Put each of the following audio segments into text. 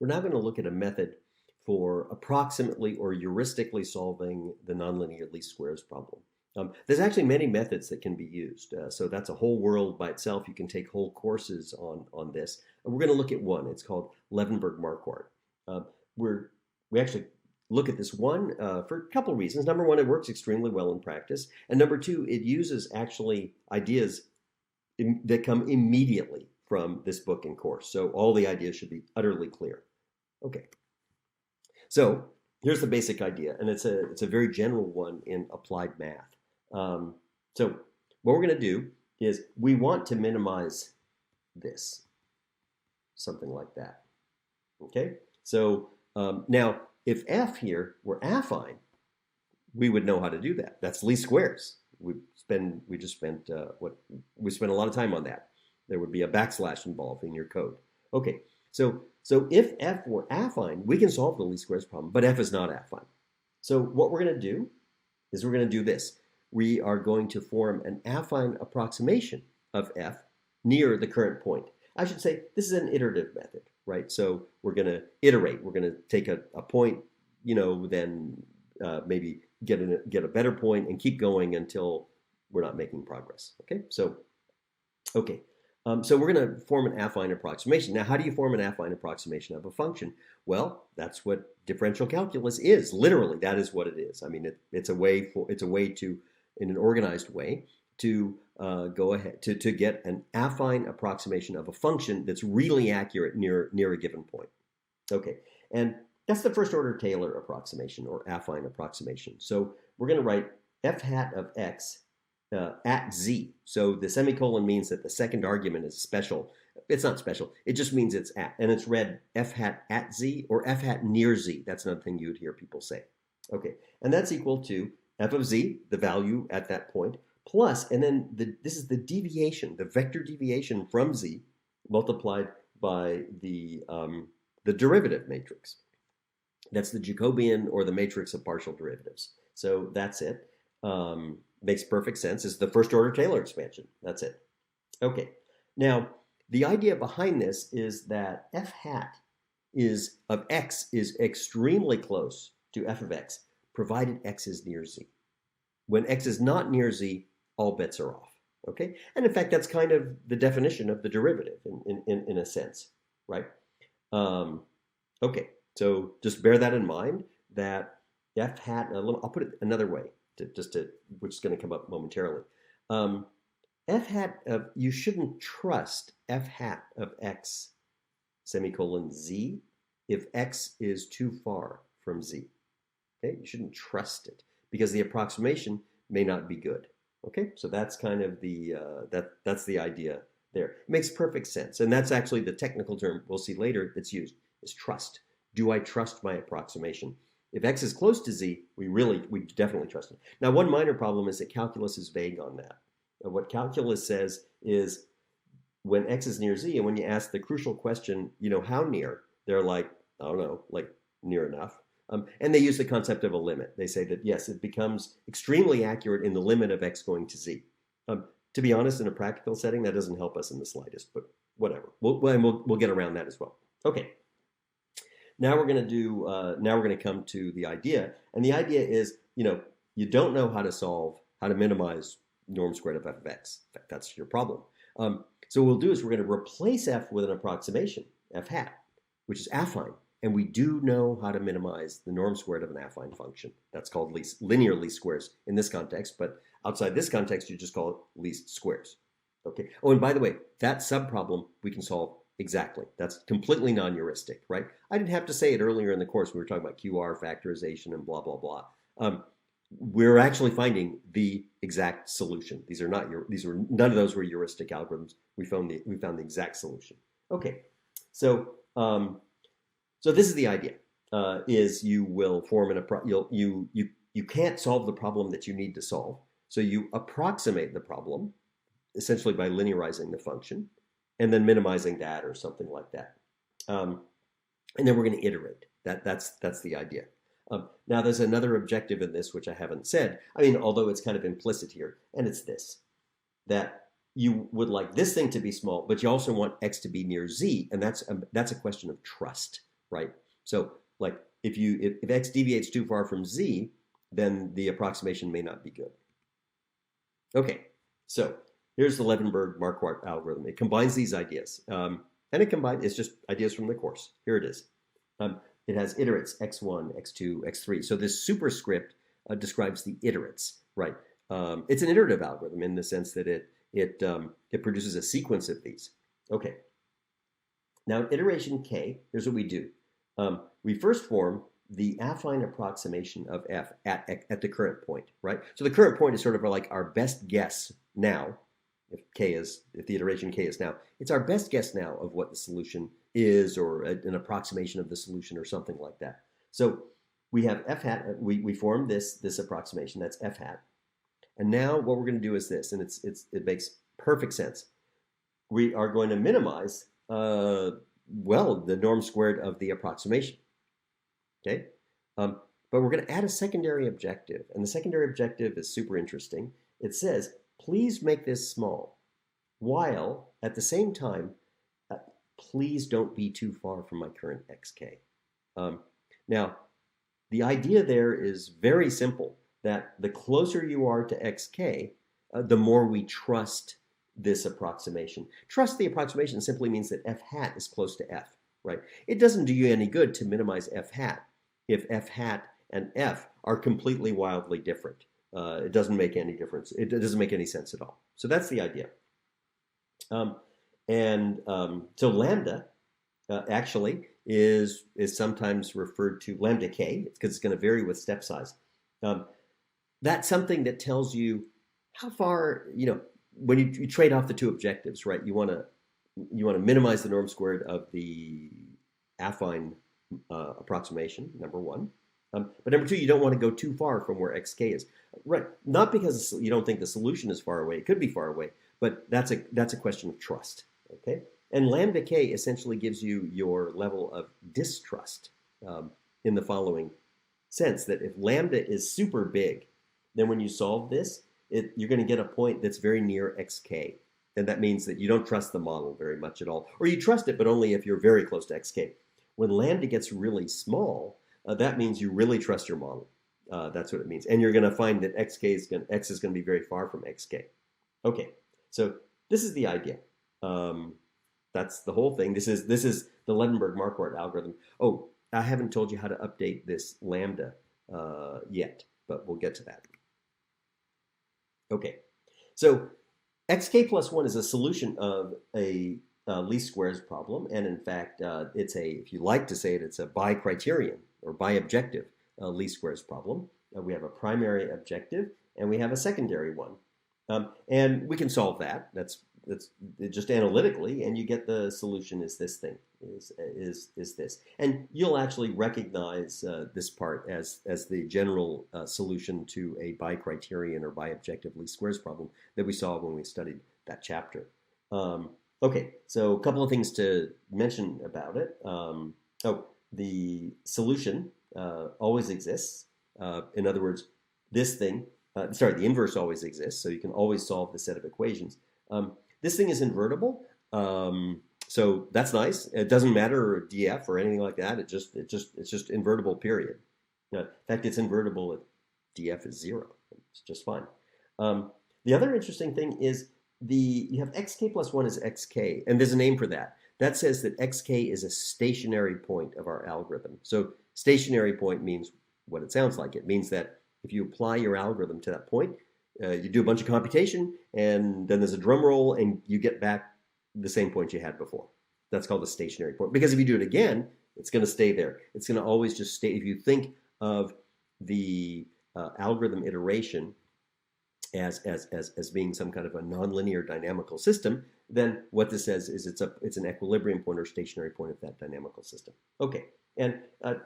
We're now going to look at a method for approximately or heuristically solving the nonlinear least squares problem. There's actually many methods that can be used, so that's a whole world by itself. You can take whole courses on this. And we're going to look at one. It's called Levenberg Marquardt. We actually look at this one for a couple of reasons. Number one, it works extremely well in practice, and number two, it uses actually ideas that come immediately from this book and course. So all the ideas should be utterly clear. Okay. So here's the basic idea, and it's a very general one in applied math. So what we're going to do is we want to minimize this, something like that. Okay. So now if f here were affine, we would know how to do that. That's least squares. We just spent a lot of time on that. There would be a backslash involved in your code. Okay. So if f were affine, we can solve the least squares problem, but f is not affine. So what we're going to do is we're going to do this. We are going to form an affine approximation of f near the current point. I should say this is an iterative method, right? So we're going to iterate. We're going to take a point, then maybe get a better point and keep going until we're not making progress. Okay, so we're going to form an affine approximation. Now, how do you form an affine approximation of a function? Well, that's what differential calculus is. Literally, that is what it is. I mean, it's a way to, in an organized way, to go ahead to get an affine approximation of a function that's really accurate near a given point. Okay, and that's the first order Taylor approximation or affine approximation. So we're going to write f hat of x at z. So the semicolon means that the second argument is special. It's not special. It just means it's at. And it's read f hat at z or f hat near z. That's another thing you would hear people say. Okay, and that's equal to f of z, the value at that point, plus, and then this is the deviation, the vector deviation from z multiplied by the derivative matrix. That's the Jacobian or the matrix of partial derivatives. So that's it. Makes perfect sense. It's the first order Taylor expansion. That's it. Okay. Now, the idea behind this is that f hat of x is extremely close to f of x, provided x is near z. When x is not near z, all bets are off. Okay? And in fact, that's kind of the definition of the derivative in a sense, right? Okay. So just bear that in mind that f hat, I'll put it another way, which is going to come up momentarily. F hat of, you shouldn't trust f hat of x semicolon z if x is too far from z. Okay, you shouldn't trust it because the approximation may not be good. Okay, so that's kind of that's the idea there. It makes perfect sense, and that's actually the technical term we'll see later that's used is trust. Do I trust my approximation? If x is close to z, we definitely trust it. Now, one minor problem is that calculus is vague on that. And what calculus says is when x is near z, and when you ask the crucial question, how near, they're like, I don't know, like near enough. And they use the concept of a limit. They say that, yes, it becomes extremely accurate in the limit of x going to z. To be honest, in a practical setting, that doesn't help us in the slightest, but whatever. We'll get around that as well. Okay. Now we're going to come to the idea, and the idea is, you don't know how to minimize norm squared of f of x. In fact, that's your problem. So what we'll do is we're going to replace f with an approximation, f hat, which is affine, and we do know how to minimize the norm squared of an affine function. That's called linear least squares in this context, but outside this context, you just call it least squares. Okay. Oh, and by the way, that subproblem we can solve exactly. That's completely non-heuristic, right? I didn't have to say it earlier in the course. We were talking about QR factorization and blah, blah, blah. We're actually finding the exact solution. None of those were heuristic algorithms. We found the exact solution. Okay, so this is the idea. Is you will form you can't solve the problem that you need to solve, so you approximate the problem essentially by linearizing the function, and then minimizing that or something like that. And then we're going to iterate. That's the idea. Now, there's another objective in this, which I haven't said. I mean, although it's kind of implicit here, and it's this, that you would like this thing to be small, but you also want x to be near z, and that's a question of trust. right? So like if x deviates too far from z, then the approximation may not be good. Okay, so here's the Levenberg Marquardt algorithm. It combines these ideas. It's just ideas from the course. Here it is. It has iterates x1, x2, x3. So this superscript describes the iterates, right? It's an iterative algorithm in the sense that it produces a sequence of these. Okay. Now, iteration k, here's what we do. We first form the affine approximation of f at the current point, right? So the current point is sort of like our best guess now. If the iteration k is now, it's our best guess now of what the solution is, or an approximation of the solution, or something like that. So we have f hat. We form this approximation. That's f hat. And now what we're going to do is this, and it makes perfect sense. We are going to minimize the norm squared of the approximation. Okay, but we're going to add a secondary objective, and the secondary objective is super interesting. It says, please make this small, while at the same time, please don't be too far from my current xk. Now, the idea there is very simple, that the closer you are to xk, the more we trust this approximation. Trust the approximation simply means that f hat is close to f, right? It doesn't do you any good to minimize f hat if f hat and f are completely wildly different. It doesn't make any difference. It doesn't make any sense at all. So that's the idea. So lambda actually is sometimes referred to lambda k, because it's going to vary with step size. That's something that tells you how far, when you trade off the two objectives, right? You want to minimize the norm squared of the affine approximation, number one. But number two, you don't want to go too far from where xk is. Right, not because you don't think the solution is far away. It could be far away, but that's a question of trust. Okay, and lambda k essentially gives you your level of distrust in the following sense, that if lambda is super big, then when you solve this, you're going to get a point that's very near xk. And that means that you don't trust the model very much at all. Or you trust it, but only if you're very close to xk. When lambda gets really small, that means you really trust your model. That's what it means. And you're going to find that x is going to be very far from xk. Okay, so this is the idea. That's the whole thing. This is the Levenberg Marquardt algorithm. Oh, I haven't told you how to update this lambda yet, but we'll get to that. Okay, so xk plus 1 is a solution of a least squares problem, and in fact, if you like to say it, it's a bi-criterion or bi-objective least squares problem. We have a primary objective, and we have a secondary one, and we can solve that. That's just analytically, and you get the solution is this thing, is this, and you'll actually recognize this part as the general solution to a bi-criterion or bi-objective least squares problem that we saw when we studied that chapter. Okay, so a couple of things to mention about it. The solution always exists. In other words, the inverse always exists, so you can always solve the set of equations. This thing is invertible, so that's nice. It doesn't matter df or anything like that. It's just invertible, period. In fact, it's invertible if df is 0. It's just fine. The other interesting thing is you have xk plus 1 is xk, and there's a name for that. That says that xk is a stationary point of our algorithm. So stationary point means what it sounds like. It means that if you apply your algorithm to that point, you do a bunch of computation, and then there's a drum roll, and you get back the same point you had before. That's called a stationary point. Because if you do it again, it's going to stay there. It's going to always just stay. If you think of the algorithm iteration as being some kind of a nonlinear dynamical system, then what this says is it's an equilibrium point or stationary point of that dynamical system. Okay, and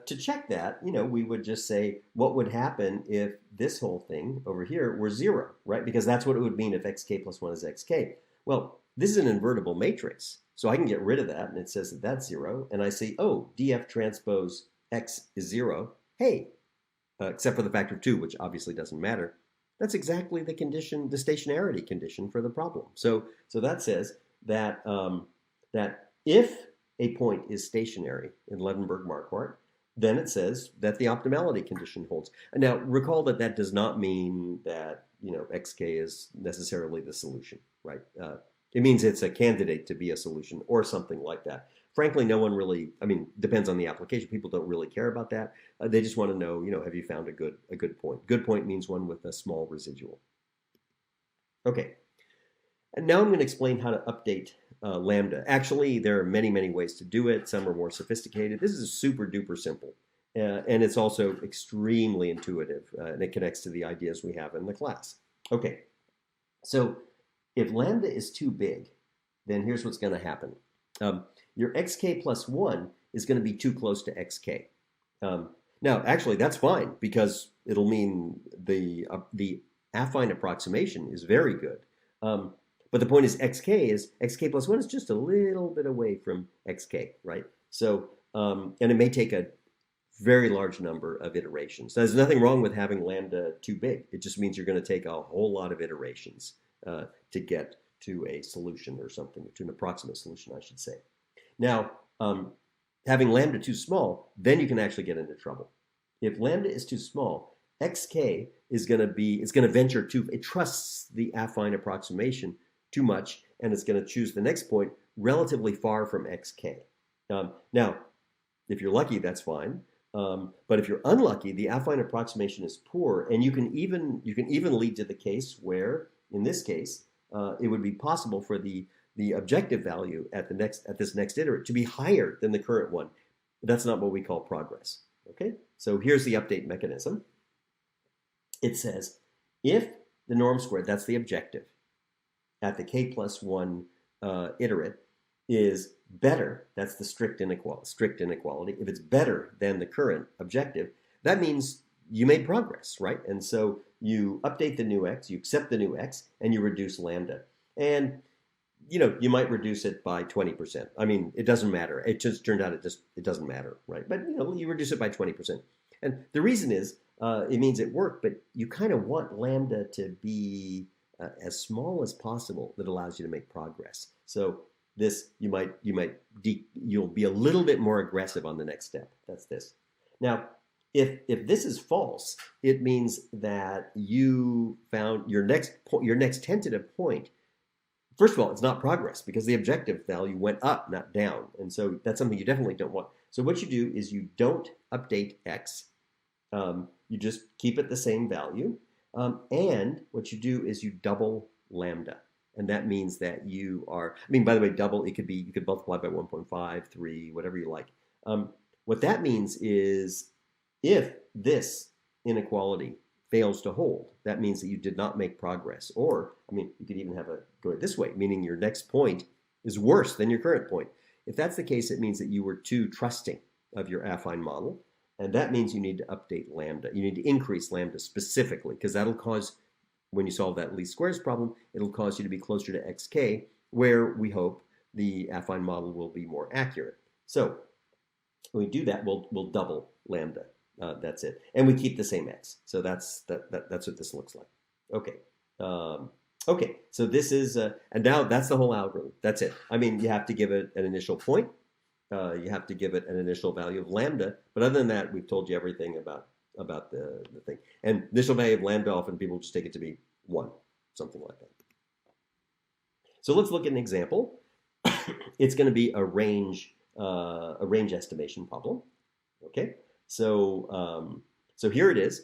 to check that, we would just say, what would happen if this whole thing over here were 0, right? Because that's what it would mean if xk plus 1 is xk. Well, this is an invertible matrix, so I can get rid of that, and it says that that's 0, and I say, oh, df transpose x is 0. Hey, except for the factor of 2, which obviously doesn't matter. That's exactly the condition, the stationarity condition for the problem. So that says that that if a point is stationary in Levenberg Marquardt, then it says that the optimality condition holds. And now recall that that does not mean that xk is necessarily the solution, right? It means it's a candidate to be a solution or something like that. Frankly, no one really, depends on the application. People don't really care about that. They just want to know, have you found a good point? Good point means one with a small residual. Okay, and now I'm going to explain how to update lambda. Actually, there are many, many ways to do it. Some are more sophisticated. This is super duper simple. And it's also extremely intuitive, and it connects to the ideas we have in the class. Okay, so if lambda is too big, then here's what's going to happen. Your xk plus 1 is going to be too close to xk. Now, actually, that's fine, because it'll mean the affine approximation is very good. But the point is xk plus 1 is just a little bit away from xk, right? So, and it may take a very large number of iterations. There's nothing wrong with having lambda too big. It just means you're going to take a whole lot of iterations to get to a solution or something, to an approximate solution, I should say. Now, having lambda too small, then you can actually get into trouble. If lambda is too small, xk is going to venture too, it trusts the affine approximation too much, and it's going to choose the next point relatively far from xk. Now, if you're lucky, that's fine. But if you're unlucky, the affine approximation is poor, and you can even lead to the case where, in this case, it would be possible for the objective value at this next iterate to be higher than the current one. But that's not what we call progress. Okay, so here's the update mechanism. It says if the norm squared, that's the objective, at the k plus 1 iterate is better, that's the strict inequality. If it's better than the current objective, that means you made progress, right? And so you update the new x, you accept the new x, and you reduce lambda. And you might reduce it by 20%. It doesn't matter. It just turned out it doesn't matter, right? But you reduce it by 20%. And the reason is it means it worked, but you kind of want lambda to be as small as possible that allows you to make progress. So this you'll be a little bit more aggressive on the next step. That's this. Now, if this is false, it means that you found your next tentative point. First of all, it's not progress because the objective value went up, not down. And so that's something you definitely don't want. So what you do is you don't update x. You just keep it the same value. And what you do is you double lambda. And that means that you are, by the way, double, you could multiply by 1.5, 3, whatever you like. What that means is if this inequality fails to hold, that means that you did not make progress. Or, you could even have go it this way, meaning your next point is worse than your current point. If that's the case, it means that you were too trusting of your affine model. And that means you need to update lambda. You need to increase lambda specifically, because that'll cause, when you solve that least squares problem, it'll cause you to be closer to xk, where we hope the affine model will be more accurate. So when we do that, we'll double lambda. That's it. And we keep the same x. So that's what this looks like. Okay. Okay, so this is, and now that's the whole algorithm. That's it. You have to give it an initial point. You have to give it an initial value of lambda. But other than that, we've told you everything about the thing. And initial value of lambda, often people just take it to be 1, something like that. So let's look at an example. It's going to be a range estimation problem. Okay, so here it is.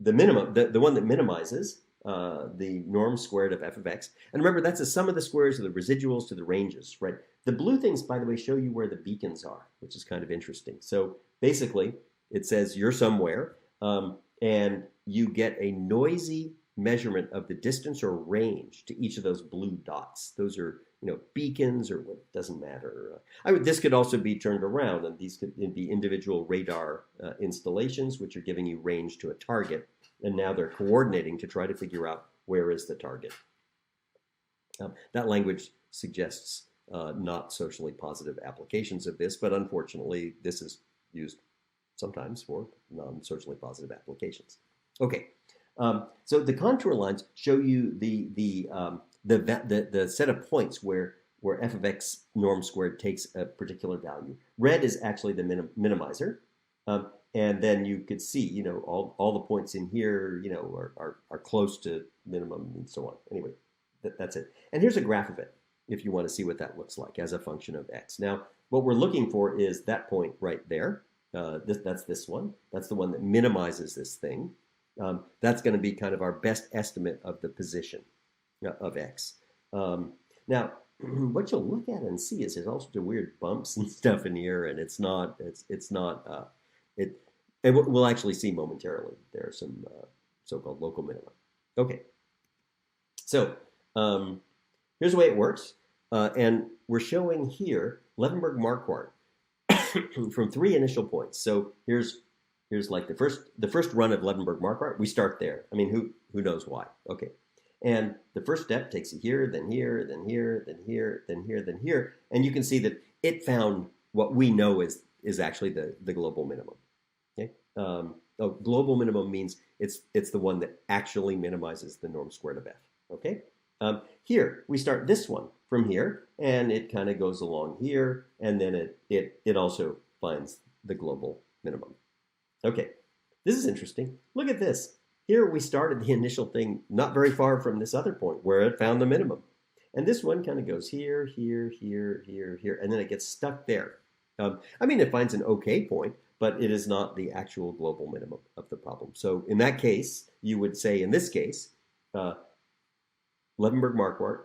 The minimum, the one that minimizes the norm squared of f of x. And remember, that's the sum of the squares of the residuals to the ranges, right? The blue things, by the way, show you where the beacons are, which is kind of interesting. So basically, it says you're somewhere, and you get a noisy measurement of the distance or range to each of those blue dots. Those are, beacons, or what, doesn't matter. This could also be turned around, and these could be individual radar installations, which are giving you range to a target, and now they're coordinating to try to figure out where is the target. That language suggests not socially positive applications of this, but unfortunately, this is used sometimes for non-socially positive applications. Okay, so the contour lines show you the set of points where where f of x norm squared takes a particular value. Red is actually the minimizer. And then you could see, you know, all the points in here, you know, are close to minimum and so on. Anyway, that's it. And here's a graph of it if you want to see what that looks like as a function of x. Now, what we're looking for is that point right there. That's this one. That's the one that minimizes this thing. That's going to be kind of our best estimate of the position of x. Now, what you'll look at and see is there's all sorts of weird bumps and stuff in here, and and we'll actually see momentarily. There are some so-called local minima. Okay, so here's the way it works, and we're showing here Levenberg Marquardt from 3 initial points. So here's like the first run of Levenberg Marquardt. We start there. I mean, who knows why? Okay, and the first step takes you here, then here, then here, then here, then here, then here, and you can see that it found what we know is actually the global minimum. Okay, global minimum means it's the one that actually minimizes the norm squared of f. Okay, here we start this one from here, and it kind of goes along here, and then it also finds the global minimum. Okay, this is interesting. Look at this. Here we started the initial thing not very far from this other point where it found the minimum. And this one kind of goes here, here, here, here, here, and then it gets stuck there. I mean, it finds an okay point, but it is not the actual global minimum of the problem. So in that case, you would say in this case, Levenberg Marquardt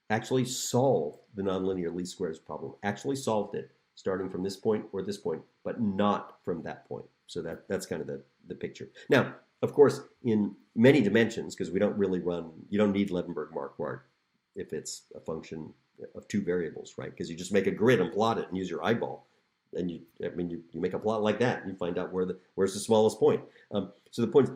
actually solved the nonlinear least squares problem, actually solved it starting from this point or this point, but not from that point. So that's kind of the picture. Now, of course, in many dimensions, because we don't really you don't need Levenberg Marquardt if it's a function of 2 variables, right? Because you just make a grid and plot it and use your eyeball. And you make a plot like that, and you find out where's the smallest point. So the point,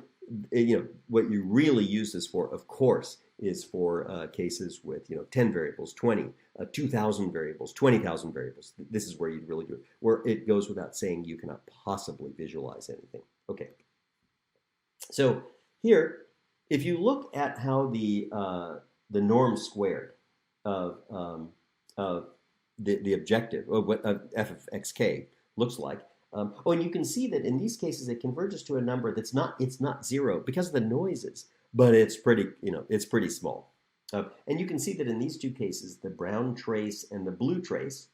you know, what you really use this for, of course, is for cases with 10 variables, 20, 2,000 variables, 20,000 variables. This is where you'd really do it, where it goes without saying you cannot possibly visualize anything. Okay. So here, if you look at how the norm squared of the objective of what f of xk looks like. And you can see that in these cases it converges to a number it's not 0 because of the noises, but it's pretty small. And you can see that in these 2 cases, the brown trace and the blue trace,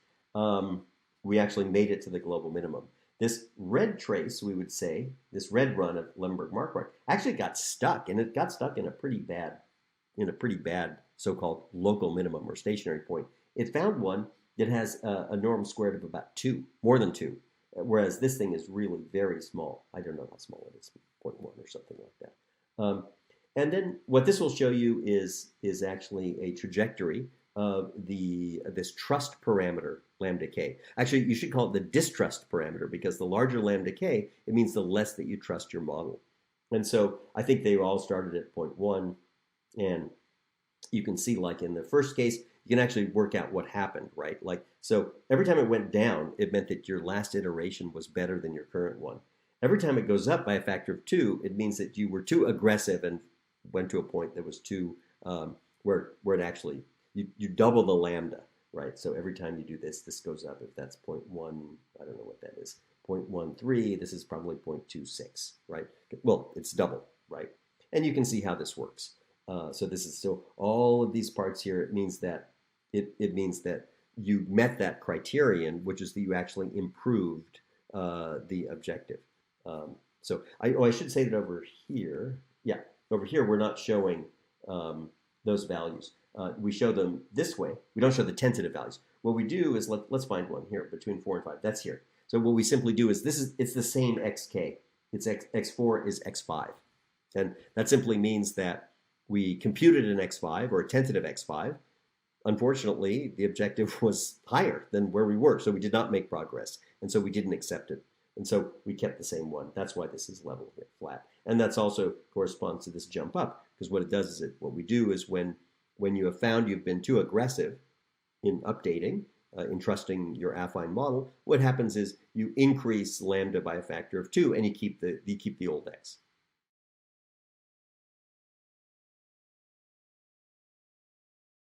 we actually made it to the global minimum. This red trace, we would say, this red run of Levenberg Marquardt actually got stuck, and it got stuck in a pretty bad so-called local minimum or stationary point. It found one that has a norm squared of about 2, more than 2, whereas this thing is really very small. I don't know how small it is, 0.1 or something like that. And then what this will show you is actually a trajectory of this trust parameter, lambda k. Actually, you should call it the distrust parameter, because the larger lambda k, it means the less that you trust your model. And so I think they all started at 0.1, and you can see, like in the first case, you can actually work out what happened, right? Like, so every time it went down, it meant that your last iteration was better than your current one. Every time it goes up by a factor of 2, it means that you were too aggressive and went to a point that was too, where it actually, you double the lambda, right? So every time you do this, this goes up. If that's 0.1, I don't know what that is, 0.13, this is probably 0.26, right? Well, it's double, right? And you can see how this works. So this is still all of these parts here. It means that you met that criterion, which is that you actually improved the objective. So I should say that over here, over here we're not showing those values. We show them this way. We don't show the tentative values. What we do is let's find one here between 4 and 5. That's here. So what we simply do is it's the same xk. It's x4 is x5, and that simply means that we computed an x5 or a tentative x5. Unfortunately, the objective was higher than where we were, so we did not make progress, and so we didn't accept it. And so we kept the same one. That's why this is level here, flat. And that's also corresponds to this jump up, because what it does is what we do is when you have found you've been too aggressive in updating, in trusting your affine model, what happens is you increase lambda by a factor of 2, and you keep the old x.